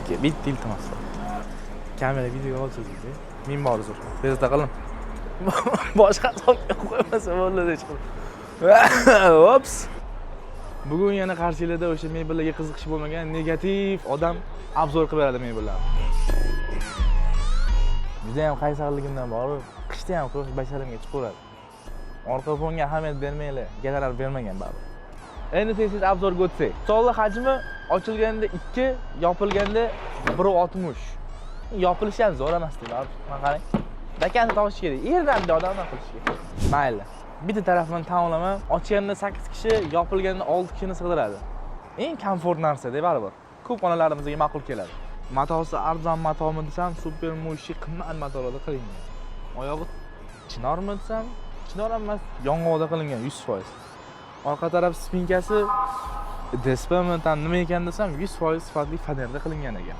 aka bitta iltimos bor. Kamera video olsangiz, men bor uzr. Bezovta qiling. Boshqa hisobga qo'ymasa bo'ladi hech qilib. Ops. Bugun yana qarshilarda o'sha mebellarga qiziqish bo'lmagan negativ odam obzor qilib beradi mebellarni. Juda ham qaysarligimdan borib, qishda ham quyosh basharimga chiqaveradi. Orqa fonga ahamiyat bermanglar, galalar bermagan baribir. Endi tez obzorga o'tsak. Stolning hajmi ochilganda 2, yopilganda 1.60. Yopilishi ham zo'r emas deb, mana qarang. Dakani topish kerak. Yerdan odamlar qilish kerak. Mayli. Bitta tarafini ta'minlaman. Ochganda 8 kishi, yopilganda 6 kishini sig'diradi. Eng komfort narsa deb baribir. Ko'p xonalarimizga ma'qul keladi. Matosi arzon matomi desam, super mushi qimmat matolarda qilingan. Oyog'i chinormi desam, chinor emas, yong'oqda qilingan 100%. Orqa taraf spinkasi DSPmi tam nima ekan desam, 100% sifatli fanerda qilingan ekan.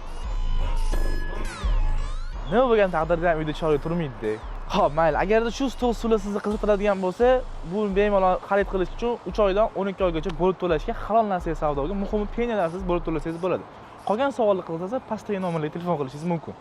Nima bo'lgan taqdirda ham uyda choy turmaydi. Xo'p, mayli. Agarda shu stol stuli sizni qiziqtiradigan bo'lsa, bu bemalol xarid qilish uchun 3 oydan 12 oygacha bo'lib to'lashga halol narsa savdoga, muhimi peniyalarsiz bo'lib to'lasangiz bo'ladi. Qolgan savollar qilinsa, pastdagi nomerga telefon qilishingiz mumkin.